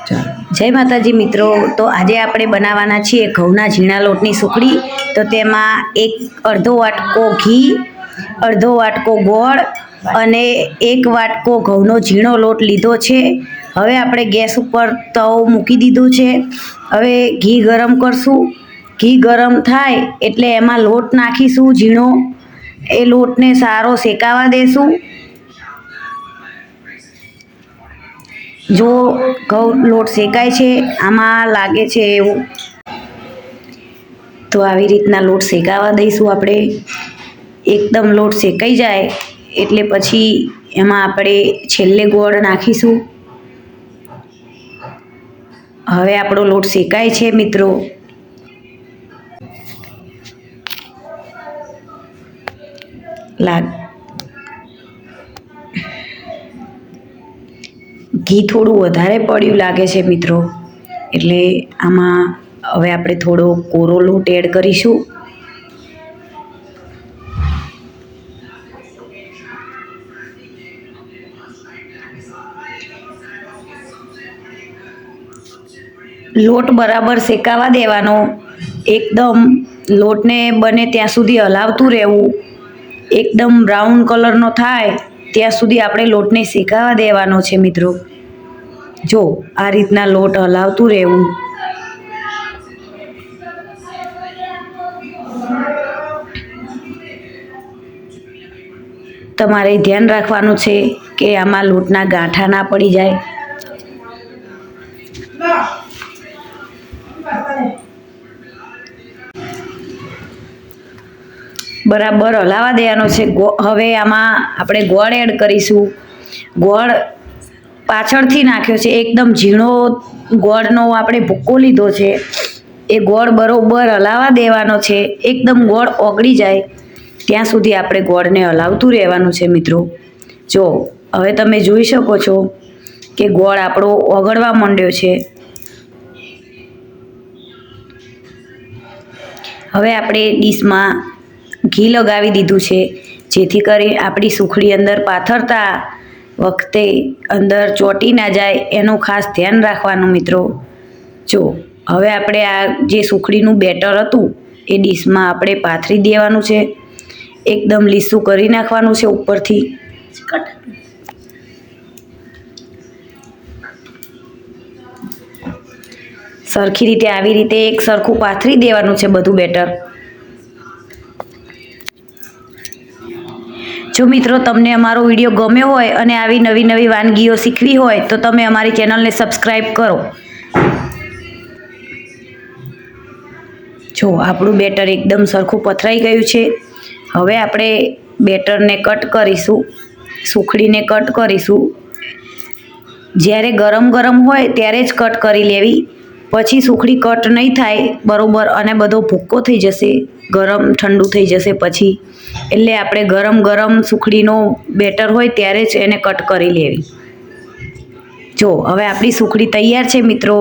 जय माताजी मित्रों। तो आज આપણે બનાવવાના છીએ ઘઉંના ઝીણા લોટની સુખડી। તો તેમાં એક અડધો વાટકો ઘી, અડધો વાટકો ગોળ અને એક વાટકો ઘઉંનો ઝીણો લોટ લીધો છે। હવે આપણે ગેસ ઉપર તવો મૂકી દીધો છે। હવે ઘી ગરમ કરશું। ઘી ગરમ થાય એટલે એમાં લોટ નાખીશું ઝીણો। એ લોટને સારો શેકાવા દેશું। जो घઉં લોટ શેકાય છે આમાં લાગે છે એવું, તો આવી રીતના લોટ શેકાવા દઈશું આપણે। એકદમ લોટ શેકાઈ જાય એટલે પછી એમાં આપણે છેલ્લે ગોળ નાખીશું। હવે આપણો લોટ શેકાય છે મિત્રો। ઘી થોડું વધારે પડ્યું લાગે છે મિત્રો, એટલે આમાં હવે આપણે થોડો કોરો લોટ એડ કરીશું। લોટ બરાબર શેકાવા દેવાનો। એકદમ લોટને બને ત્યાં સુધી હલાવતું રહેવું। એકદમ બ્રાઉન કલરનો થાય ત્યાં સુધી આપણે લોટને શેકાવા દેવાનો છે મિત્રો। જો આ રીતના લોટ હલાવતું રહેવું। તમારે ધ્યાન રાખવાનું છે કે આમાં લોટના ગાંઠા ના પડી જાય। બરાબર હલાવા દેવાનો છે। હવે આમાં આપણે ગોળ એડ કરીશું। ગોળ પાછળથી નાખ્યો છે, એકદમ ઝીણો ગોળનો આપણે ભૂકો લીધો છે। એ ગોળ બરોબર હલાવા દેવાનો છે। એકદમ ગોળ ઓગળી જાય ત્યાં સુધી આપણે ગોળને હલાવતું રહેવાનું છે મિત્રો। જો હવે તમે જોઈ શકો છો કે ગોળ આપણો ઓગળવા માંડ્યો છે। હવે આપણે ડીશમાં ઘી લગાવી દીધું છે, જેથી કરી આપણી સુખડી અંદર પાથરતા વખતે અંદર ચોંટી ના જાય એનું ખાસ ધ્યાન રાખવાનું મિત્રો। જો હવે આપણે આ જે સુખડીનું બેટર હતું એ ડીશમાં આપણે પાથરી દેવાનું છે। એકદમ લીસું કરી નાખવાનું છે ઉપરથી। સરખી રીતે આવી રીતે એક સરખું પાથરી દેવાનું છે બધું બેટર। જો મિત્રો તમને અમારો વિડીયો ગમ્યો હોય અને આવી નવી નવી વાનગીઓ શીખવી હોય તો તમે અમારી ચેનલને સબસ્ક્રાઈબ કરો। જો આપણું બેટર એકદમ સરખું પથરાઈ ગયું છે। હવે આપણે બેટરને કટ કરીશું, સુખડીને કટ કરીશું। જ્યારે ગરમ ગરમ હોય ત્યારે જ કટ કરી લેવી, પછી સુખડી કટ નહીં થાય બરોબર અને બધો ભૂક્કો થઈ જશે, ગરમ ઠંડુ થઈ જશે પછી। એટલે આપણે ગરમ ગરમ સુખડીનો બેટર હોય ત્યારે જ એને કટ કરી લેવી। જો હવે આપણી સુખડી તૈયાર છે મિત્રો।